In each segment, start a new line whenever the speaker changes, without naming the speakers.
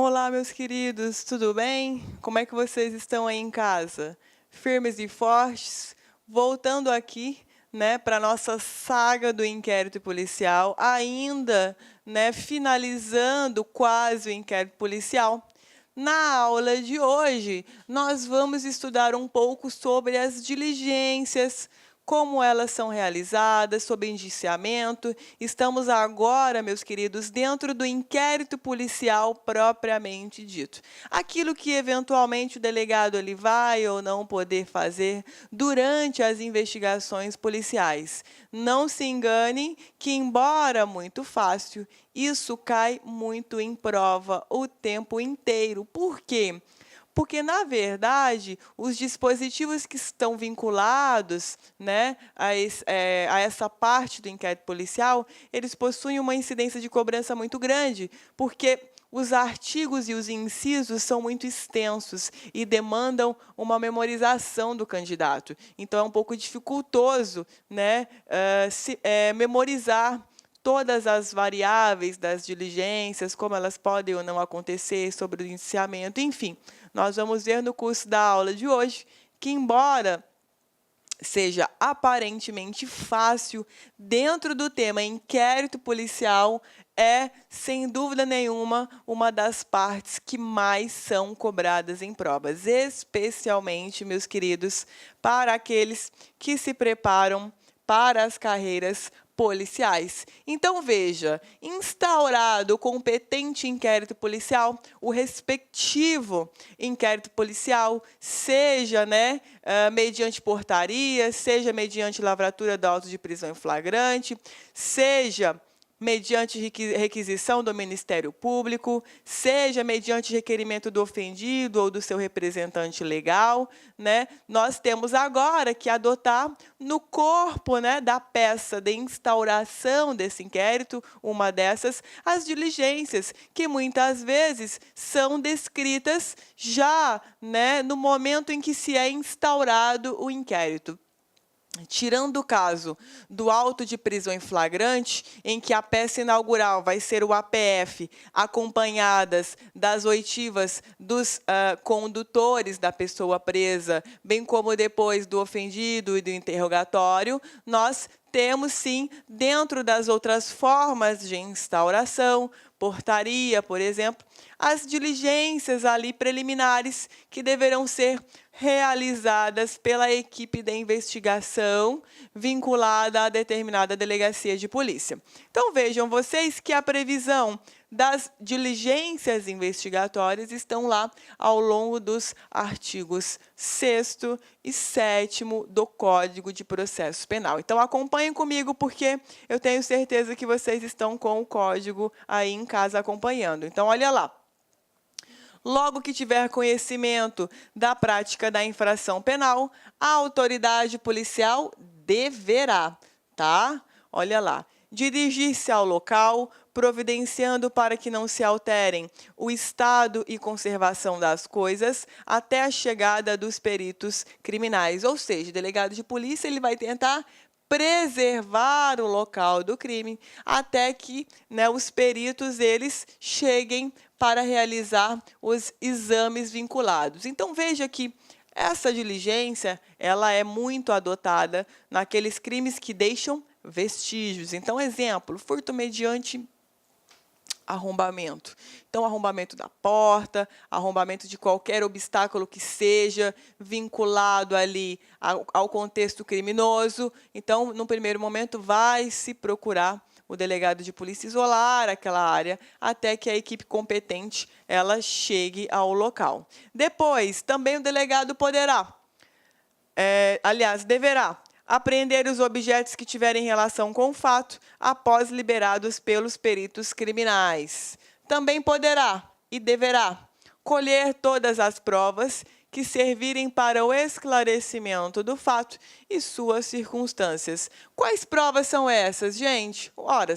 Olá, meus queridos, tudo bem? Como é que vocês estão aí em casa? Firmes e fortes? Voltando aqui, né, para nossa saga do inquérito policial, ainda, né, finalizando quase o inquérito policial. Na aula de hoje, nós vamos estudar um pouco sobre as diligências, como elas são realizadas, sobre indiciamento. Estamos agora, meus queridos, dentro do inquérito policial propriamente dito. Aquilo que eventualmente o delegado ele vai ou não poder fazer durante as investigações policiais. Não se enganem que, embora muito fácil, isso cai muito em prova o tempo inteiro. Por quê? Porque, na verdade, os dispositivos que estão vinculados, né, a essa parte do inquérito policial, eles possuem uma incidência de cobrança muito grande, porque os artigos e os incisos são muito extensos e demandam uma memorização do candidato. Então, é um pouco dificultoso, né, memorizar todas as variáveis das diligências, como elas podem ou não acontecer, sobre o indiciamento, enfim. Nós vamos ver no curso da aula de hoje que, embora seja aparentemente fácil, dentro do tema inquérito policial, é, sem dúvida nenhuma, uma das partes que mais são cobradas em provas, especialmente, meus queridos, para aqueles que se preparam para as carreiras policiais. Então, veja, instaurado o competente inquérito policial, o respectivo inquérito policial, seja, né, mediante portaria, seja mediante lavratura do auto de prisão em flagrante, seja mediante requisição do Ministério Público, seja mediante requerimento do ofendido ou do seu representante legal, né? Nós temos agora que adotar no corpo, né, da peça de instauração desse inquérito, uma dessas, as diligências, que muitas vezes são descritas já, né, no momento em que se é instaurado o inquérito. Tirando o caso do auto de prisão em flagrante, em que a peça inaugural vai ser o APF, acompanhadas das oitivas dos condutores da pessoa presa, bem como depois do ofendido e do interrogatório, nós temos, sim, dentro das outras formas de instauração, portaria, por exemplo, as diligências ali preliminares que deverão ser realizadas pela equipe de investigação vinculada a determinada delegacia de polícia. Então, vejam vocês que a previsão das diligências investigatórias estão lá ao longo dos artigos 6º e 7º do Código de Processo Penal. Então, acompanhem comigo, porque eu tenho certeza que vocês estão com o código aí em casa acompanhando. Então, olha lá. Logo que tiver conhecimento da prática da infração penal, a autoridade policial deverá, tá? Olha lá, dirigir-se ao local, providenciando para que não se alterem o estado e conservação das coisas até a chegada dos peritos criminais. Ou seja, o delegado de polícia ele vai tentar preservar o local do crime até que, né, os peritos eles cheguem para realizar os exames vinculados. Então, veja que essa diligência ela é muito adotada naqueles crimes que deixam vestígios. Então, exemplo, furto mediante arrombamento. Então, arrombamento da porta, arrombamento de qualquer obstáculo que seja vinculado ali ao contexto criminoso. Então, no primeiro momento, vai se procurar o delegado de polícia isolar aquela área até que a equipe competente ela chegue ao local. Depois, também o delegado poderá, deverá apreender os objetos que tiverem relação com o fato após liberados pelos peritos criminais. Também poderá e deverá colher todas as provas que servirem para o esclarecimento do fato e suas circunstâncias. Quais provas são essas, gente? Ora,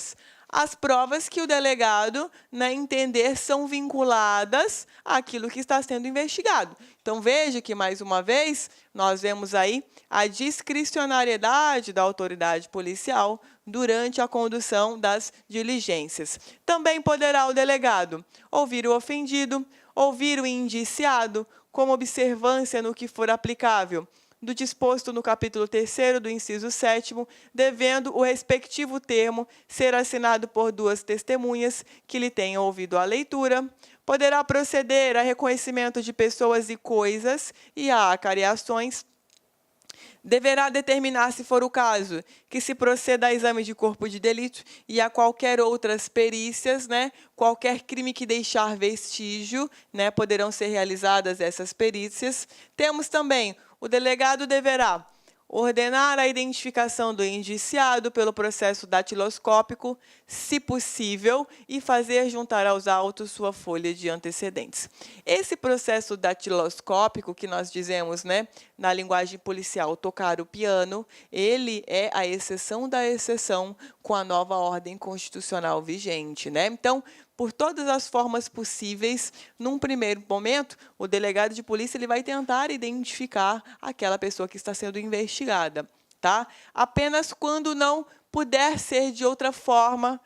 as provas que o delegado, né, entender são vinculadas àquilo que está sendo investigado. Então, veja que, mais uma vez, nós vemos aí a discricionariedade da autoridade policial durante a condução das diligências. Também poderá o delegado ouvir o ofendido, ouvir o indiciado, como observância no que for aplicável, do disposto no capítulo 3º do inciso 7º, devendo o respectivo termo ser assinado por 2 testemunhas que lhe tenham ouvido a leitura. Poderá proceder a reconhecimento de pessoas e coisas e a acariações. Deverá determinar, se for o caso, que se proceda a exame de corpo de delito e a qualquer outras perícias, né? Qualquer crime que deixar vestígio, né? Poderão ser realizadas essas perícias. Temos também, o delegado deverá ordenar a identificação do indiciado pelo processo datiloscópico, se possível, e fazer juntar aos autos sua folha de antecedentes. Esse processo datiloscópico, que nós dizemos, né, na linguagem policial, tocar o piano, ele é a exceção da exceção com a nova ordem constitucional vigente, né? Então, por todas as formas possíveis, num primeiro momento, o delegado de polícia ele vai tentar identificar aquela pessoa que está sendo investigada, tá? Apenas quando não puder ser de outra forma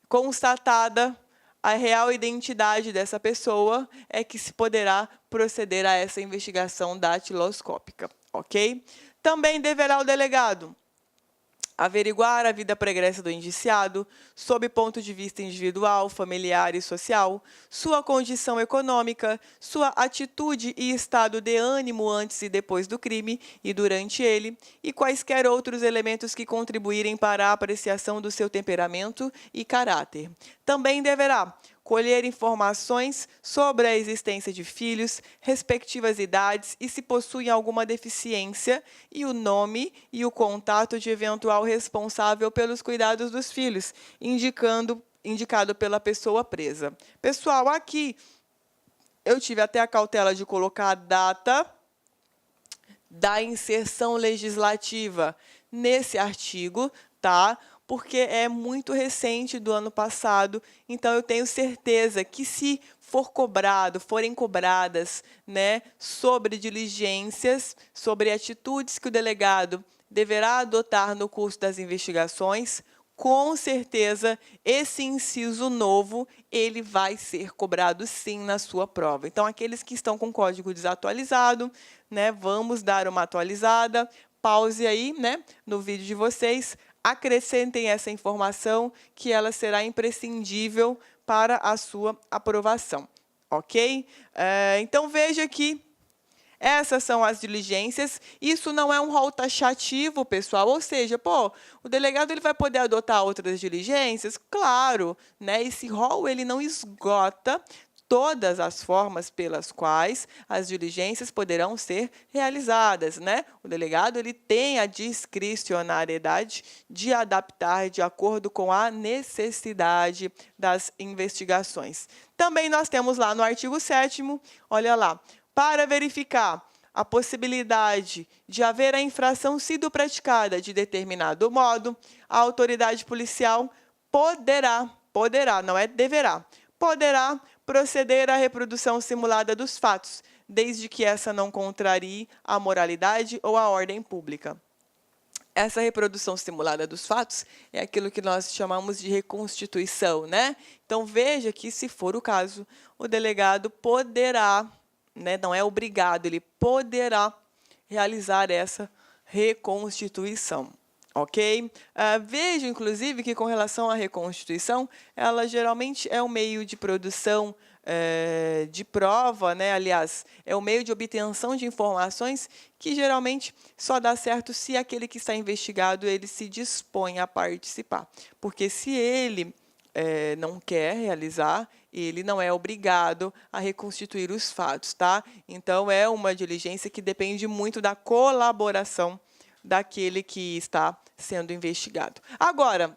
constatada a real identidade dessa pessoa, é que se poderá proceder a essa investigação datiloscópica, ok? Também deverá o delegado averiguar a vida pregressa do indiciado, sob ponto de vista individual, familiar e social, sua condição econômica, sua atitude e estado de ânimo antes e depois do crime e durante ele, e quaisquer outros elementos que contribuírem para a apreciação do seu temperamento e caráter. Também deverá colher informações sobre a existência de filhos, respectivas idades e se possuem alguma deficiência, e o nome e o contato de eventual responsável pelos cuidados dos filhos, indicado pela pessoa presa. Pessoal, aqui eu tive até a cautela de colocar a data da inserção legislativa nesse artigo, tá? Porque é muito recente, do ano passado, então eu tenho certeza que, se forem cobradas, né, sobre diligências, sobre atitudes que o delegado deverá adotar no curso das investigações, com certeza esse inciso novo ele vai ser cobrado sim na sua prova. Então, aqueles que estão com o código desatualizado, né, vamos dar uma atualizada, pause aí, né, no vídeo de vocês, acrescentem essa informação, que ela será imprescindível para a sua aprovação, ok? Então, veja que essas são as diligências. Isso não é um rol taxativo, pessoal, ou seja, o delegado ele vai poder adotar outras diligências? Claro, né? Esse rol ele não esgota todas as formas pelas quais as diligências poderão ser realizadas, né? O delegado ele tem a discricionariedade de adaptar de acordo com a necessidade das investigações. Também nós temos lá no artigo 7º, olha lá, para verificar a possibilidade de haver a infração sido praticada de determinado modo, a autoridade policial poderá, não é deverá, poderá proceder à reprodução simulada dos fatos, desde que essa não contrarie a moralidade ou a ordem pública. Essa reprodução simulada dos fatos é aquilo que nós chamamos de reconstituição, né? Então, veja que, se for o caso, o delegado poderá, né, não é obrigado, ele poderá realizar essa reconstituição. Ok? Vejo, inclusive, que, com relação à reconstituição, ela geralmente é um meio de produção de prova, né? Aliás, é o meio de obtenção de informações que geralmente só dá certo se aquele que está investigado ele se dispõe a participar. Porque, se ele não quer realizar, ele não é obrigado a reconstituir os fatos, tá? Então, é uma diligência que depende muito da colaboração daquele que está sendo investigado. Agora,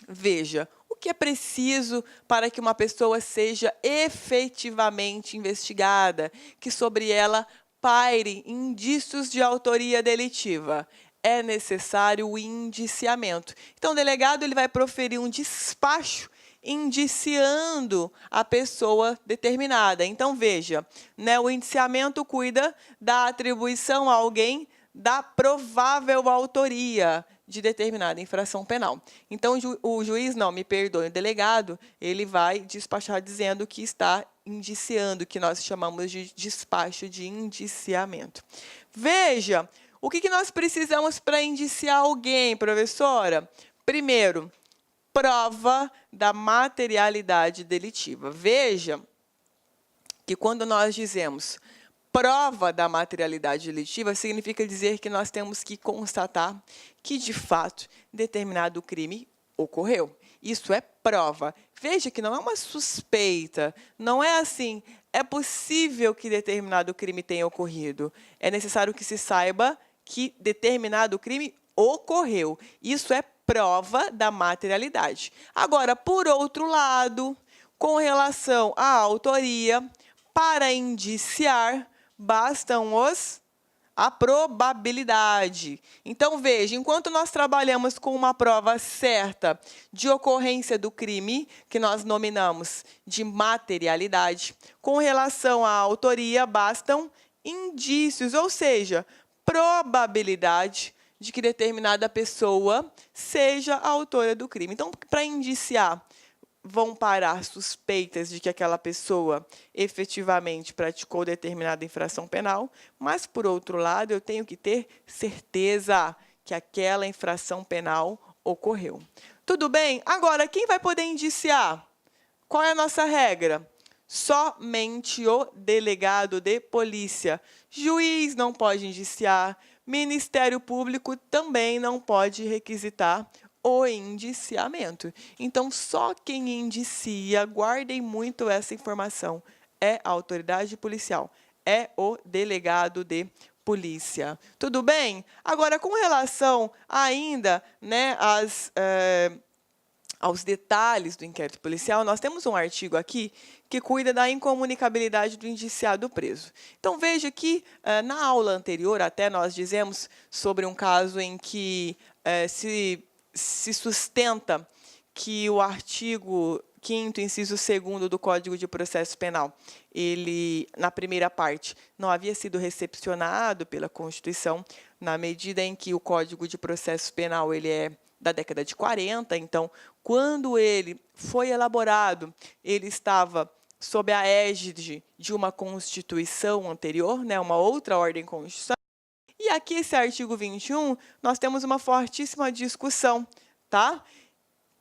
veja, o que é preciso para que uma pessoa seja efetivamente investigada, que sobre ela paire indícios de autoria delitiva? é necessário o indiciamento. Então, o delegado ele vai proferir um despacho indiciando a pessoa determinada. Então, veja, né, o indiciamento cuida da atribuição a alguém da provável autoria de determinada infração penal. Então, o juiz, não, me perdoe, o delegado, ele vai despachar dizendo que está indiciando, que nós chamamos de despacho de indiciamento. Veja, o que nós precisamos para indiciar alguém, professora? Primeiro, prova da materialidade delitiva. Veja que quando nós dizemos prova da materialidade delitiva, significa dizer que nós temos que constatar que, de fato, determinado crime ocorreu. Isso é prova. Veja que não é uma suspeita, não é assim, é possível que determinado crime tenha ocorrido. É necessário que se saiba que determinado crime ocorreu. Isso é prova da materialidade. Agora, por outro lado, com relação à autoria, para indiciar, bastam a probabilidade. Então, veja, enquanto nós trabalhamos com uma prova certa de ocorrência do crime, que nós nominamos de materialidade, com relação à autoria, bastam indícios, ou seja, probabilidade de que determinada pessoa seja a autora do crime. Então, para indiciar, vão parar suspeitas de que aquela pessoa efetivamente praticou determinada infração penal, mas, por outro lado, eu tenho que ter certeza que aquela infração penal ocorreu. Tudo bem? Agora, quem vai poder indiciar? Qual é a nossa regra? Somente o delegado de polícia. Juiz não pode indiciar, Ministério Público também não pode requisitar o indiciamento. Então, só quem indicia, guardem muito essa informação, é a autoridade policial, é o delegado de polícia. Tudo bem? Agora, com relação ainda, né, aos detalhes do inquérito policial, nós temos um artigo aqui que cuida da incomunicabilidade do indiciado preso. Então, veja que, na aula anterior, até nós dizemos sobre um caso em que se sustenta que o artigo 5º, inciso 2º do Código de Processo Penal, ele, na primeira parte, não havia sido recepcionado pela Constituição, na medida em que o Código de Processo Penal ele é da década de 40, então, quando ele foi elaborado, ele estava sob a égide de uma Constituição anterior, né, uma outra ordem constitucional. E aqui, esse artigo 21, nós temos uma fortíssima discussão, tá?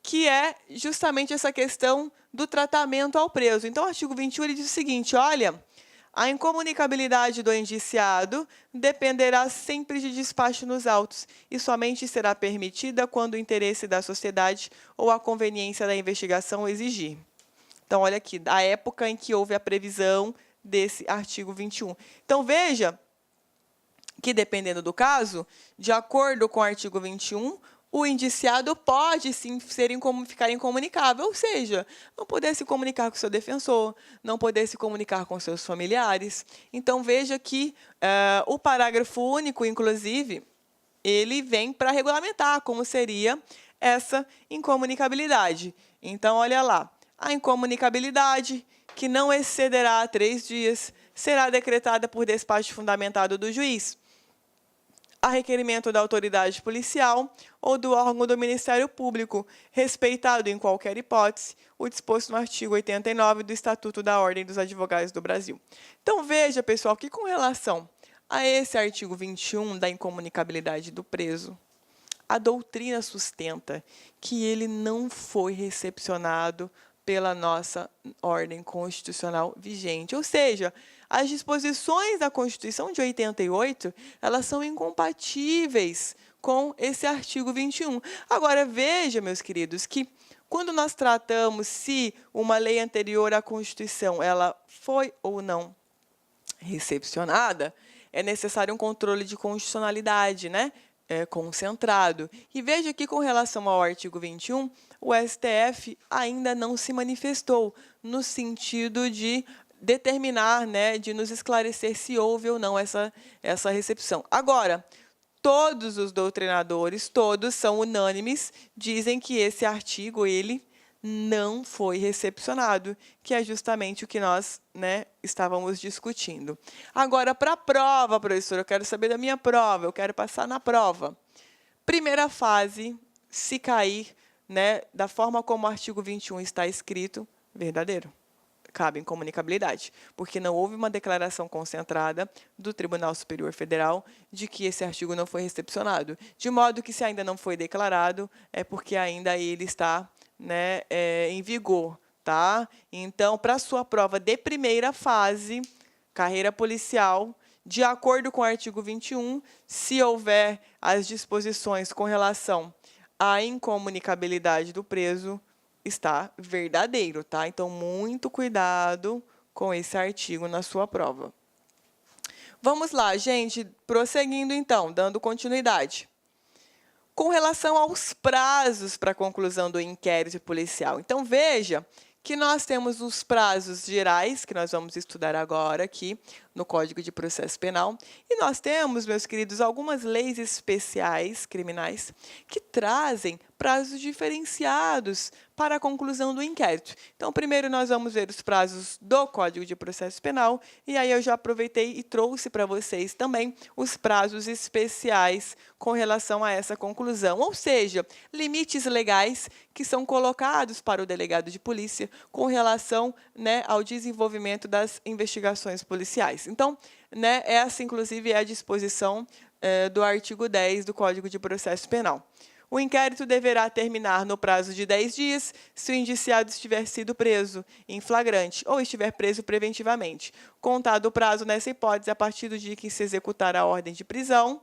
Que é justamente essa questão do tratamento ao preso. Então, o artigo 21 ele diz o seguinte, olha, a incomunicabilidade do indiciado dependerá sempre de despacho nos autos e somente será permitida quando o interesse da sociedade ou a conveniência da investigação exigir. Então, olha aqui, a época em que houve a previsão desse artigo 21. Então, veja que, dependendo do caso, de acordo com o artigo 21, o indiciado pode, sim, ficar incomunicável, ou seja, não poder se comunicar com o seu defensor, não poder se comunicar com seus familiares. Então, veja que o parágrafo único, inclusive, ele vem para regulamentar como seria essa incomunicabilidade. Então, olha lá, a incomunicabilidade, que não excederá 3 dias, será decretada por despacho fundamentado do juiz, a requerimento da autoridade policial ou do órgão do Ministério Público, respeitado em qualquer hipótese o disposto no artigo 89 do Estatuto da Ordem dos Advogados do Brasil. Então, veja, pessoal, que com relação a esse artigo 21 da incomunicabilidade do preso, a doutrina sustenta que ele não foi recepcionado pela nossa ordem constitucional vigente. Ou seja, as disposições da Constituição de 88, elas são incompatíveis com esse artigo 21. Agora, veja, meus queridos, que quando nós tratamos se uma lei anterior à Constituição ela foi ou não recepcionada, é necessário um controle de constitucionalidade, né? Concentrado. E veja que, com relação ao artigo 21, o STF ainda não se manifestou no sentido de determinar, né, de nos esclarecer se houve ou não essa recepção. Agora, todos os doutrinadores, todos são unânimes, dizem que esse artigo, ele não foi recepcionado, que é justamente o que nós, estávamos discutindo. Agora, para a prova, professora, eu quero saber da minha prova, eu quero passar na prova. Primeira fase, se cair, da forma como o artigo 21 está escrito, verdadeiro. Cabe incomunicabilidade, porque não houve uma declaração concentrada do Tribunal Superior Federal de que esse artigo não foi recepcionado. De modo que, se ainda não foi declarado, é porque ainda ele está em vigor. Tá? Então, para a sua prova de primeira fase, carreira policial, de acordo com o artigo 21, se houver as disposições com relação à incomunicabilidade do preso, está verdadeiro, tá? Então, muito cuidado com esse artigo na sua prova. Vamos lá, gente, prosseguindo então, dando continuidade. Com relação aos prazos para a conclusão do inquérito policial. Então, veja que nós temos os prazos gerais, que nós vamos estudar agora aqui no Código de Processo Penal, e nós temos, meus queridos, algumas leis especiais criminais que trazem prazos diferenciados para a conclusão do inquérito. Então, primeiro nós vamos ver os prazos do Código de Processo Penal, e aí eu já aproveitei e trouxe para vocês também os prazos especiais com relação a essa conclusão, ou seja, limites legais que são colocados para o delegado de polícia com relação ao desenvolvimento das investigações policiais. Então, essa, inclusive, é a disposição do artigo 10 do Código de Processo Penal. O inquérito deverá terminar no prazo de 10 dias se o indiciado estiver sido preso em flagrante ou estiver preso preventivamente. Contado o prazo nessa hipótese a partir do dia que se executar a ordem de prisão,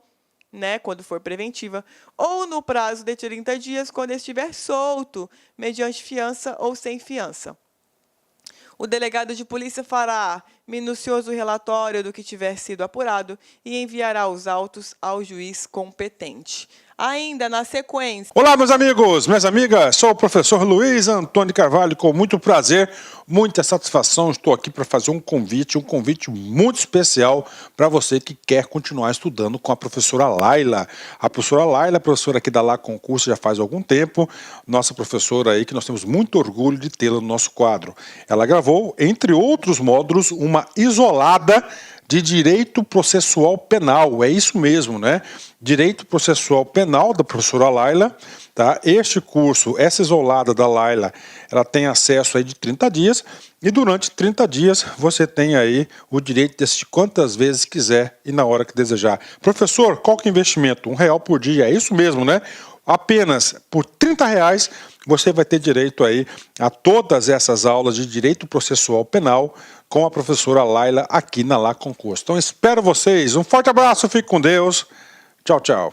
quando for preventiva, ou no prazo de 30 dias quando estiver solto, mediante fiança ou sem fiança. O delegado de polícia fará minucioso relatório do que tiver sido apurado e enviará os autos ao juiz competente. Ainda na sequência...
Olá, meus amigos, minhas amigas, sou o professor Luiz Antônio Carvalho, com muito prazer, muita satisfação, estou aqui para fazer um convite muito especial para você que quer continuar estudando com a professora Laila. A professora Laila, professora aqui da Lá Concurso já faz algum tempo, nossa professora aí que nós temos muito orgulho de tê-la no nosso quadro. Ela gravou, entre outros módulos, uma isolada de Direito Processual Penal, é isso mesmo, Direito Processual Penal, da professora Laila, tá? Este curso, essa isolada da Laila, ela tem acesso aí de 30 dias, e durante 30 dias você tem aí o direito de assistir quantas vezes quiser e na hora que desejar. Professor, qual que é o investimento? R$1 por dia, é isso mesmo, Apenas por R$30 você vai ter direito aí a todas essas aulas de Direito Processual Penal com a professora Laila aqui na Lá Concurso. Então espero vocês, um forte abraço, fique com Deus, tchau, tchau.